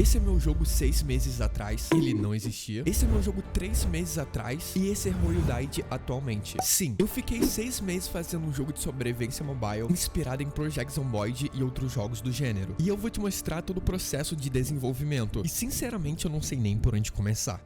Esse é meu jogo 6 meses atrás, ele não existia. Esse é meu jogo 3 meses atrás e esse é Royal Died atualmente. Sim, eu fiquei 6 meses fazendo um jogo de sobrevivência mobile inspirado em Project Zomboid e outros jogos do gênero. E eu vou te mostrar todo o processo de desenvolvimento. E sinceramente eu não sei nem por onde começar.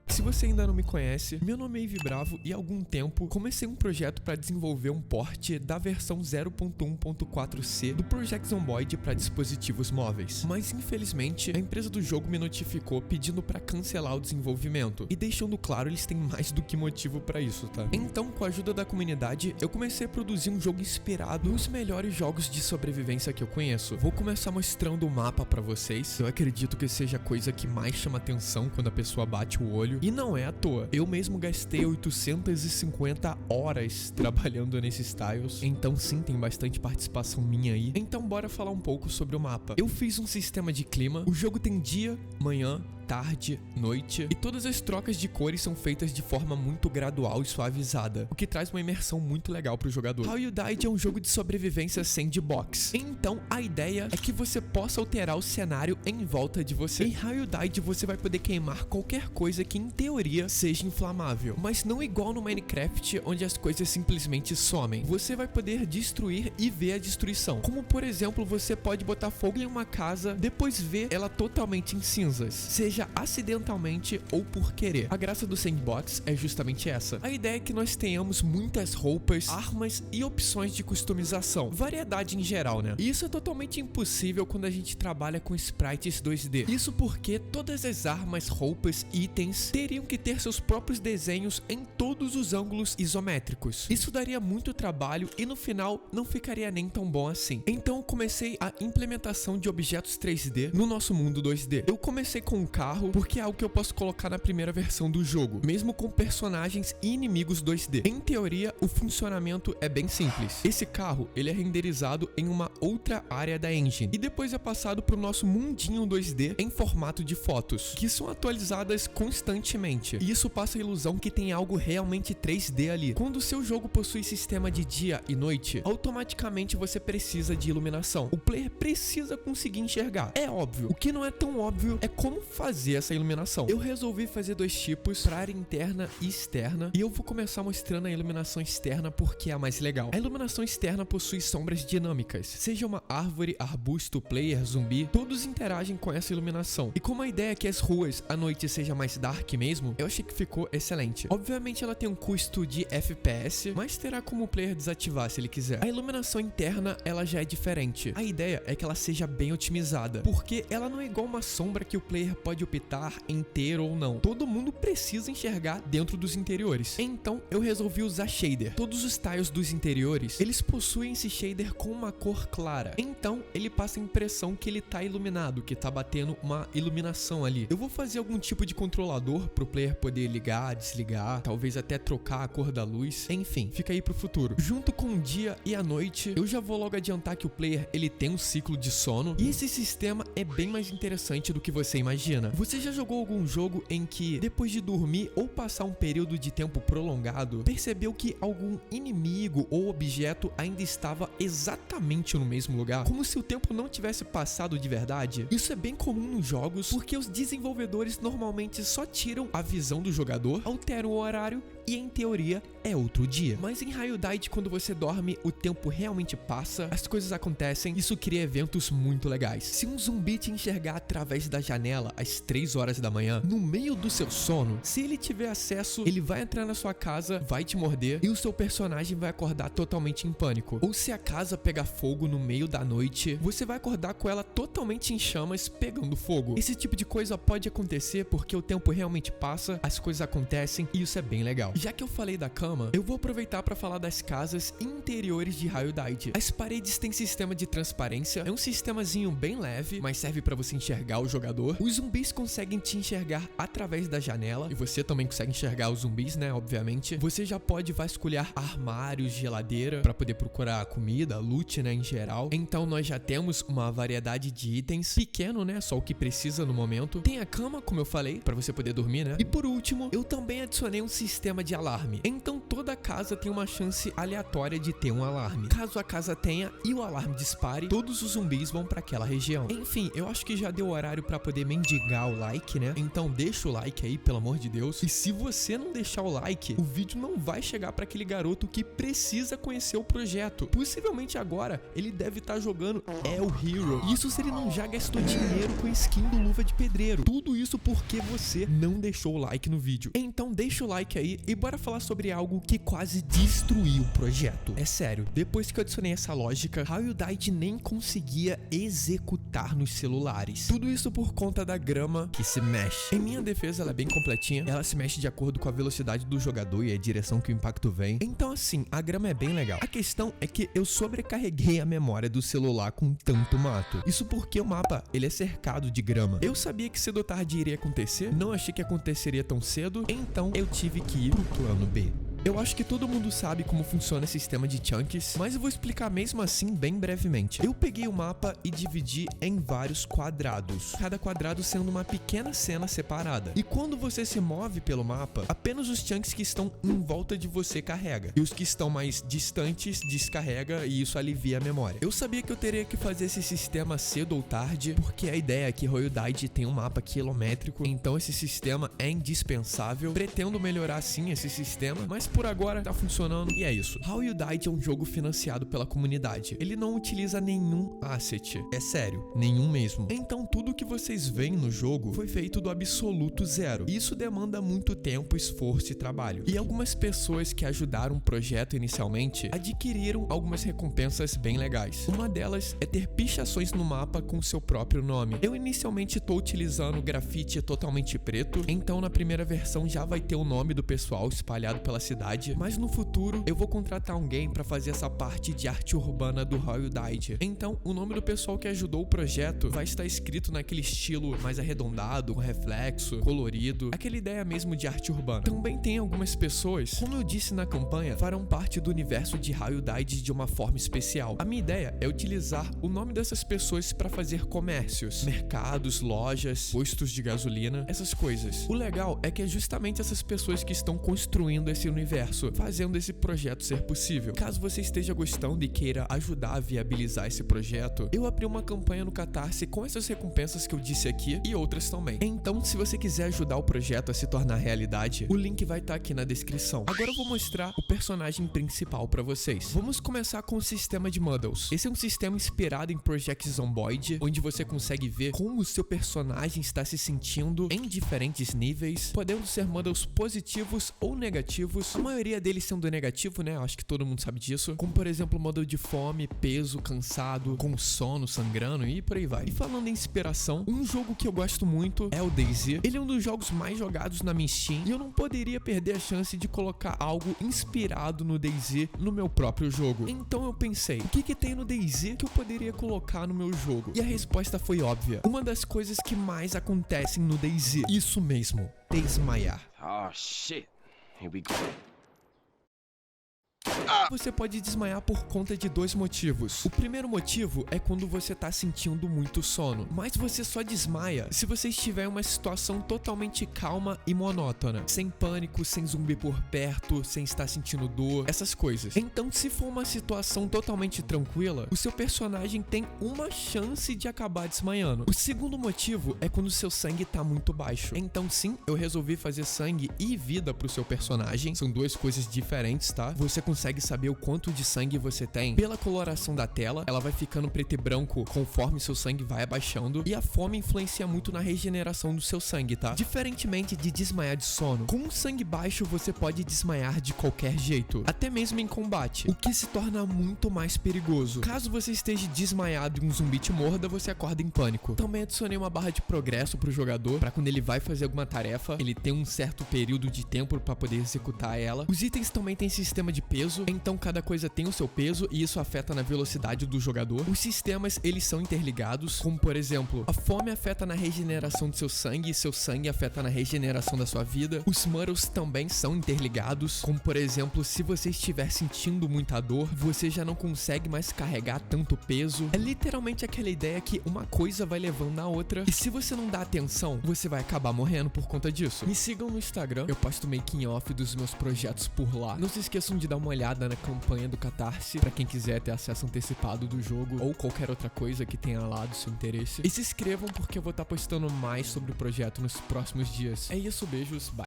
Se você ainda não me conhece, meu nome é Ivy Bravo e há algum tempo comecei um projeto para desenvolver um port da versão 0.1.4c do Project Zomboid para dispositivos móveis. Mas infelizmente, a empresa do jogo me notificou pedindo para cancelar o desenvolvimento. E deixando claro, eles têm mais do que motivo para isso, tá? Então, com a ajuda da comunidade, eu comecei a produzir um jogo inspirado nos melhores jogos de sobrevivência que eu conheço. Vou começar mostrando o mapa para vocês. Eu acredito que seja a coisa que mais chama atenção quando a pessoa bate o olho. E não é à toa, eu mesmo gastei 850 horas trabalhando nesses tiles, então sim, tem bastante participação minha aí. Então bora falar um pouco sobre o mapa. Eu fiz um sistema de clima, o jogo tem dia, manhã, tarde, noite, e todas as trocas de cores são feitas de forma muito gradual e suavizada, o que traz uma imersão muito legal pro jogador. Royal Died é um jogo de sobrevivência sandbox, então a ideia é que você possa alterar o cenário em volta de você. Em Royal Died você vai poder queimar qualquer coisa que em teoria seja inflamável, mas não igual no Minecraft, onde as coisas simplesmente somem. Você vai poder destruir e ver a destruição, como por exemplo, você pode botar fogo em uma casa, depois ver ela totalmente em cinzas, seja acidentalmente ou por querer. A graça do sandbox é justamente essa. A ideia é que nós tenhamos muitas roupas, armas e opções de customização. Variedade em geral, né? E isso é totalmente impossível quando a gente trabalha com sprites 2D. Isso porque todas as armas, roupas e itens teriam que ter seus próprios desenhos em todos os ângulos isométricos. Isso daria muito trabalho e no final não ficaria nem tão bom assim. Então eu comecei a implementação de objetos 3D no nosso mundo 2D. Eu comecei com um carro, porque é algo que eu posso colocar na primeira versão do jogo, mesmo com personagens e inimigos 2D. Em teoria, o funcionamento é bem simples. Esse carro, ele é renderizado em uma outra área da engine, e depois é passado para o nosso mundinho 2D em formato de fotos, que são atualizadas constantemente. E isso passa a ilusão que tem algo realmente 3D ali. Quando o seu jogo possui sistema de dia e noite, automaticamente você precisa de iluminação. O player precisa conseguir enxergar. É óbvio. O que não é tão óbvio é como fazer essa iluminação. Eu resolvi fazer dois tipos, para área interna e externa, e eu vou começar mostrando a iluminação externa porque é a mais legal. A iluminação externa possui sombras dinâmicas, seja uma árvore, arbusto, player, zumbi, todos interagem com essa iluminação. E como a ideia é que as ruas à noite seja mais dark mesmo, eu achei que ficou excelente. Obviamente ela tem um custo de FPS, mas terá como o player desativar se ele quiser. A iluminação interna, ela já é diferente. A ideia é que ela seja bem otimizada, porque ela não é igual uma sombra que o player pode optar em ter ou não. Todo mundo precisa enxergar dentro dos interiores. Então eu resolvi usar shader. Todos os tiles dos interiores, eles possuem esse shader com uma cor clara. Então ele passa a impressão que ele tá iluminado, que tá batendo uma iluminação ali. Eu vou fazer algum tipo de controlador pro player poder ligar, desligar, talvez até trocar a cor da luz. Enfim, fica aí pro futuro. Junto com o dia e a noite, eu já vou logo adiantar que o player, ele tem um ciclo de sono, e esse sistema é bem mais interessante do que você imagina. Você já jogou algum jogo em que, depois de dormir ou passar um período de tempo prolongado, percebeu que algum inimigo ou objeto ainda estava exatamente no mesmo lugar, como se o tempo não tivesse passado de verdade? Isso é bem comum nos jogos, porque os desenvolvedores normalmente só tiram a visão do jogador, alteram o horário e, em teoria, é outro dia. Mas em Royal Died, quando você dorme, o tempo realmente passa, as coisas acontecem, isso cria eventos muito legais. Se um zumbi te enxergar através da janela às 3 horas da manhã, no meio do seu sono, se ele tiver acesso, ele vai entrar na sua casa, vai te morder e o seu personagem vai acordar totalmente em pânico. Ou se a casa pegar fogo no meio da noite, você vai acordar com ela totalmente em chamas, pegando fogo. Esse tipo de coisa pode acontecer porque o tempo realmente passa, as coisas acontecem e isso é bem legal. Já que eu falei da cama, eu vou aproveitar para falar das casas interiores de Royal Died. As paredes têm sistema de transparência, é um sistemazinho bem leve, mas serve para você enxergar o jogador. Os zumbis conseguem te enxergar através da janela, e você também consegue enxergar os zumbis, né, obviamente. Você já pode vasculhar armários, geladeira, para poder procurar comida, loot, né, em geral. Então nós já temos uma variedade de itens, pequeno, né, só o que precisa no momento. Tem a cama, como eu falei, para você poder dormir, né. E por último, eu também adicionei um sistema sistema de alarme. Então toda casa tem uma chance aleatória de ter um alarme. Caso a casa tenha e o alarme dispare, todos os zumbis vão pra aquela região. Enfim, eu acho que já deu horário pra poder mendigar o like, né? Então deixa o like aí, pelo amor de Deus. E se você não deixar o like, o vídeo não vai chegar pra aquele garoto que precisa conhecer o projeto. Possivelmente agora ele deve estar jogando El Hero. Isso se ele não já gastou dinheiro com skin do Luva de Pedreiro. Tudo isso porque você não deixou o like no vídeo. Então deixa o like aí e bora falar sobre algo que quase destruiu o projeto. É sério, depois que eu adicionei essa lógica, HowYouDied nem conseguia executar nos celulares. Tudo isso por conta da grama que se mexe. Em minha defesa, ela é bem completinha. Ela se mexe de acordo com a velocidade do jogador e a direção que o impacto vem. Então assim, a grama é bem legal. A questão é que eu sobrecarreguei a memória do celular com tanto mato. Isso porque o mapa, ele é cercado de grama. Eu sabia que cedo ou tarde iria acontecer, não achei que aconteceria tão cedo, então eu tive que ir pro plano B. Eu acho que todo mundo sabe como funciona esse sistema de chunks, mas eu vou explicar mesmo assim bem brevemente. Eu peguei o mapa e dividi em vários quadrados, cada quadrado sendo uma pequena cena separada. E quando você se move pelo mapa, apenas os chunks que estão em volta de você carrega, e os que estão mais distantes descarrega, e isso alivia a memória. Eu sabia que eu teria que fazer esse sistema cedo ou tarde, porque a ideia é que HowYouDied tem um mapa quilométrico, então esse sistema é indispensável. Pretendo melhorar sim esse sistema, mas por agora tá funcionando e é isso. HowYouDied é um jogo financiado pela comunidade. Ele não utiliza nenhum asset. É sério, nenhum mesmo. Então tudo que vocês veem no jogo foi feito do absoluto zero. Isso demanda muito tempo, esforço e trabalho. E algumas pessoas que ajudaram o projeto inicialmente adquiriram algumas recompensas bem legais. Uma delas é ter pichações no mapa com seu próprio nome. Eu inicialmente tô utilizando grafite totalmente preto, então na primeira versão já vai ter o nome do pessoal espalhado pela cidade. Mas no futuro eu vou contratar alguém pra fazer essa parte de arte urbana do HowYouDied. Então o nome do pessoal que ajudou o projeto vai estar escrito naquele estilo mais arredondado, com reflexo, colorido, aquela ideia mesmo de arte urbana. Também tem algumas pessoas, como eu disse na campanha, farão parte do universo de HowYouDied de uma forma especial. A minha ideia é utilizar o nome dessas pessoas pra fazer comércios, mercados, lojas, postos de gasolina, essas coisas. O legal é que é justamente essas pessoas que estão construindo esse universo, fazendo esse projeto ser possível. Caso você esteja gostando e queira ajudar a viabilizar esse projeto, eu abri uma campanha no Catarse com essas recompensas que eu disse aqui e outras também. Então, se você quiser ajudar o projeto a se tornar realidade, o link vai estar aqui na descrição. Agora eu vou mostrar o personagem principal pra vocês. Vamos começar com o sistema de Muddles. Esse é um sistema inspirado em Project Zomboid, onde você consegue ver como o seu personagem está se sentindo em diferentes níveis, podendo ser Muddles positivos ou negativos. A maioria deles sendo negativo, né? Acho que todo mundo sabe disso. Como, por exemplo, o modelo de fome, peso, cansado, com sono, sangrando e por aí vai. E falando em inspiração, um jogo que eu gosto muito é o DayZ. Ele é um dos jogos mais jogados na minha Steam e eu não poderia perder a chance de colocar algo inspirado no DayZ no meu próprio jogo. Então eu pensei, o que tem no DayZ que eu poderia colocar no meu jogo? E a resposta foi óbvia. Uma das coisas que mais acontecem no DayZ. Isso mesmo, desmaiar. Oh shit. Here we go. Você pode desmaiar por conta de dois motivos. O primeiro motivo é quando você tá sentindo muito sono, mas você só desmaia se você estiver em uma situação totalmente calma e monótona, sem pânico, sem zumbi por perto, sem estar sentindo dor, essas coisas. Então, se for uma situação totalmente tranquila, o seu personagem tem uma chance de acabar desmaiando. O segundo motivo é quando o seu sangue tá muito baixo. Então sim, eu resolvi fazer sangue e vida pro seu personagem. São duas coisas diferentes, tá? Você consegue saber o quanto de sangue você tem pela coloração da tela. Ela vai ficando preto e branco conforme seu sangue vai abaixando. E a fome influencia muito na regeneração do seu sangue, tá? Diferentemente de desmaiar de sono, com o sangue baixo você pode desmaiar de qualquer jeito, até mesmo em combate, o que se torna muito mais perigoso. Caso você esteja desmaiado e um zumbi te morda, você acorda em pânico. Também adicionei uma barra de progresso pro jogador, pra quando ele vai fazer alguma tarefa, ele tem um certo período de tempo pra poder executar ela. Os itens também têm sistema de peso, então cada coisa tem o seu peso e isso afeta na velocidade do jogador. Os sistemas, eles são interligados, como por exemplo, a fome afeta na regeneração do seu sangue e seu sangue afeta na regeneração da sua vida. Os muddles também são interligados, como por exemplo, se você estiver sentindo muita dor, você já não consegue mais carregar tanto peso. É literalmente aquela ideia que uma coisa vai levando a outra e se você não dá atenção, você vai acabar morrendo por conta disso. Me sigam no Instagram, eu posto making off dos meus projetos por lá. Não se esqueçam de dar uma olhada na campanha do Catarse, pra quem quiser ter acesso antecipado do jogo ou qualquer outra coisa que tenha lá do seu interesse. E se inscrevam porque eu vou estar postando mais sobre o projeto nos próximos dias. É isso, beijos, bye.